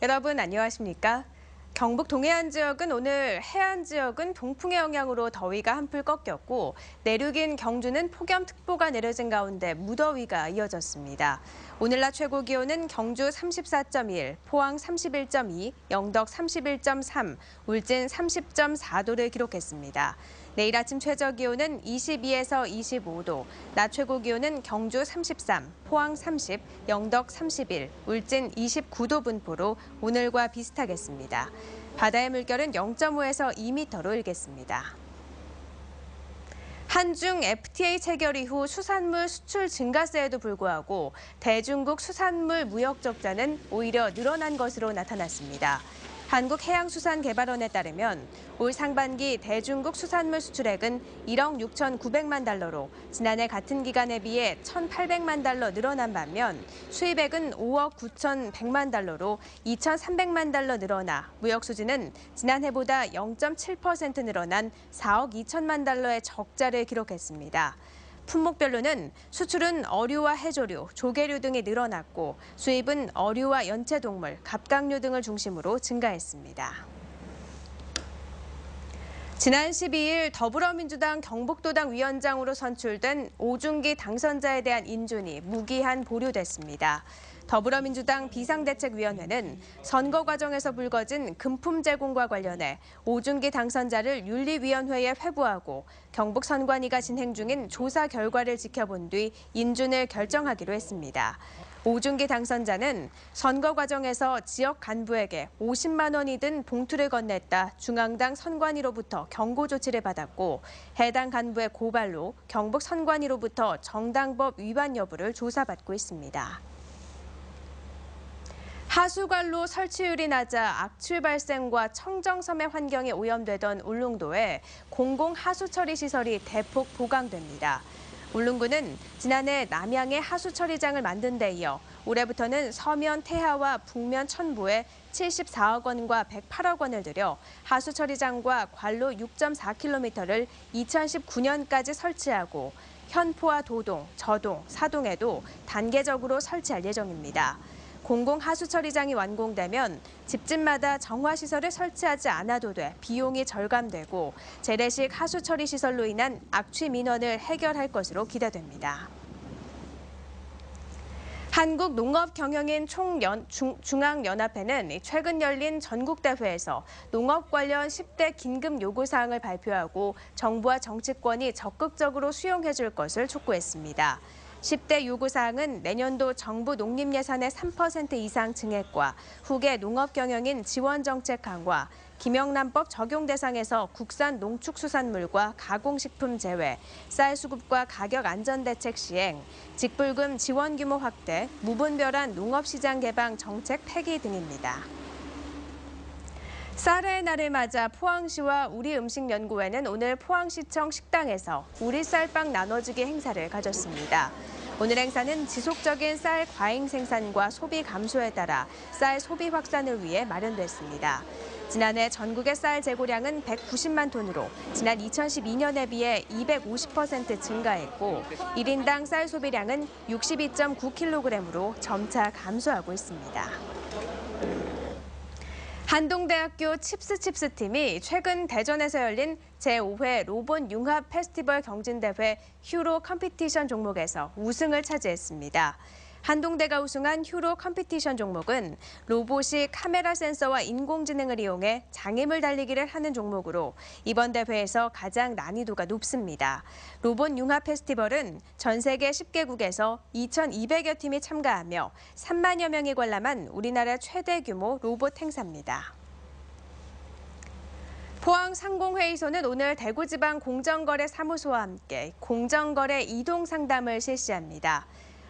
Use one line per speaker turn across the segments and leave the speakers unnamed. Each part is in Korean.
여러분 안녕하십니까? 경북 동해안 지역은 오늘 해안 지역은 동풍의 영향으로 더위가 한풀 꺾였고 내륙인 경주는 폭염특보가 내려진 가운데 무더위가 이어졌습니다. 오늘 낮 최고 기온은 경주 34.1, 포항 31.2, 영덕 31.3, 울진 30.4도를 기록했습니다. 내일 아침 최저 기온은 22에서 25도, 낮 최고 기온은 경주 33, 포항 30, 영덕 31, 울진 29도 분포로 오늘과 비슷하겠습니다. 바다의 물결은 0.5에서 2m로 일겠습니다. 한중 FTA 체결 이후 수산물 수출 증가세에도 불구하고 대중국 수산물 무역 적자는 오히려 늘어난 것으로 나타났습니다. 한국해양수산개발원에 따르면 올 상반기 대중국 수산물 수출액은 1억 6,900만 달러로 지난해 같은 기간에 비해 1,800만 달러 늘어난 반면 수입액은 5억 9,100만 달러로 2,300만 달러 늘어나 무역 수지는 지난해보다 0.7% 늘어난 4억 2천만 달러의 적자를 기록했습니다. 품목별로는 수출은 어류와 해조류, 조개류 등이 늘어났고 수입은 어류와 연체동물, 갑각류 등을 중심으로 증가했습니다. 지난 12일 더불어민주당 경북도당 위원장으로 선출된 오중기 당선자에 대한 인준이 무기한 보류됐습니다. 더불어민주당 비상대책위원회는 선거 과정에서 불거진 금품 제공과 관련해 오중기 당선자를 윤리위원회에 회부하고 경북선관위가 진행 중인 조사 결과를 지켜본 뒤 인준을 결정하기로 했습니다. 오중기 당선자는 선거 과정에서 지역 간부에게 50만 원이 든 봉투를 건넸다 중앙당 선관위로부터 경고 조치를 받았고 해당 간부의 고발로 경북 선관위로부터 정당법 위반 여부를 조사받고 있습니다. 하수관로 설치율이 낮아 악취 발생과 청정섬의 환경이 오염되던 울릉도에 공공하수처리 시설이 대폭 보강됩니다. 울릉군은 지난해 남양에 하수처리장을 만든 데 이어 올해부터는 서면 태하와 북면 천부에 74억 원과 108억 원을 들여 하수처리장과 관로 6.4km를 2019년까지 설치하고 현포와 도동, 저동, 사동에도 단계적으로 설치할 예정입니다. 공공하수처리장이 완공되면 집집마다 정화시설을 설치하지 않아도 돼 비용이 절감되고 재래식 하수처리 시설로 인한 악취 민원을 해결할 것으로 기대됩니다. 한국농업경영인 중앙연합회는 최근 열린 전국대회에서 농업 관련 10대 긴급 요구사항을 발표하고 정부와 정치권이 적극적으로 수용해 줄 것을 촉구했습니다. 10대 요구사항은 내년도 정부 농림예산의 3% 이상 증액과 후계 농업경영인 지원정책 강화, 김영란법 적용 대상에서 국산 농축수산물과 가공식품 제외, 쌀 수급과 가격 안전대책 시행, 직불금 지원 규모 확대, 무분별한 농업시장 개방 정책 폐기 등입니다. 쌀의 날을 맞아 포항시와 우리음식연구회는 오늘 포항시청 식당에서 우리 쌀빵 나눠주기 행사를 가졌습니다. 오늘 행사는 지속적인 쌀 과잉 생산과 소비 감소에 따라 쌀 소비 확산을 위해 마련됐습니다. 지난해 전국의 쌀 재고량은 190만 톤으로 지난 2012년에 비해 250% 증가했고 1인당 쌀 소비량은 62.9kg으로 점차 감소하고 있습니다. 한동대학교 칩스팀이 최근 대전에서 열린 제5회 로봇 융합 페스티벌 경진대회 휴로 컴피티션 종목에서 우승을 차지했습니다. 한동대가 우승한 휴로 컴피티션 종목은 로봇이 카메라 센서와 인공지능을 이용해 장애물 달리기를 하는 종목으로 이번 대회에서 가장 난이도가 높습니다. 로봇 융합 페스티벌은 전 세계 10개국에서 2,200여 팀이 참가하며 3만여 명이 관람한 우리나라 최대 규모 로봇 행사입니다. 포항상공회의소는 오늘 대구지방공정거래사무소와 함께 공정거래 이동상담을 실시합니다.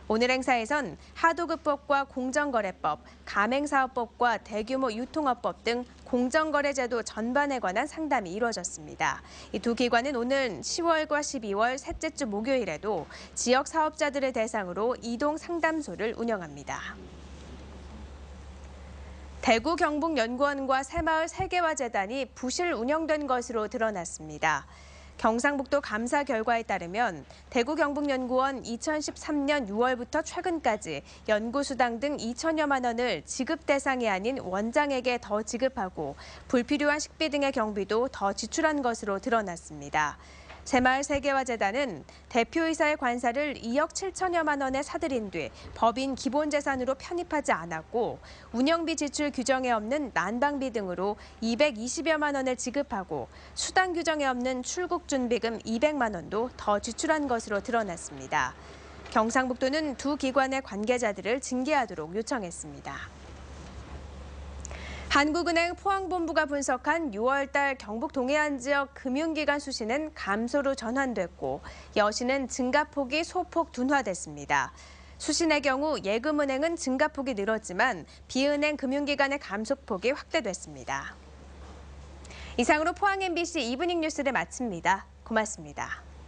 오늘 행사에선 하도급법과 공정거래법, 가맹사업법과 대규모 유통업법 등 공정거래제도 전반에 관한 상담이 이루어졌습니다. 이 두 기관은 오는 10월과 12월 셋째 주 목요일에도 지역 사업자들을 대상으로 이동상담소를 운영합니다. 대구 경북연구원과 새마을 세계화재단이 부실 운영된 것으로 드러났습니다. 경상북도 감사 결과에 따르면 대구경북연구원 2013년 6월부터 최근까지 연구수당 등 2천여만 원을 지급 대상이 아닌 원장에게 더 지급하고 불필요한 식비 등의 경비도 더 지출한 것으로 드러났습니다. 새마을세계화재단은 대표이사의 관사를 2억 7천여만 원에 사들인 뒤 법인 기본재산으로 편입하지 않았고 운영비 지출 규정에 없는 난방비 등으로 220여만 원을 지급하고 수당 규정에 없는 출국준비금 200만 원도 더 지출한 것으로 드러났습니다. 경상북도는 두 기관의 관계자들을 징계하도록 요청했습니다. 한국은행 포항본부가 분석한 6월 달 경북 동해안 지역 금융기관 수신은 감소로 전환됐고 여신은 증가폭이 소폭 둔화됐습니다. 수신의 경우 예금은행은 증가폭이 늘었지만 비은행 금융기관의 감소폭이 확대됐습니다. 이상으로 포항 MBC 이브닝 뉴스를 마칩니다. 고맙습니다.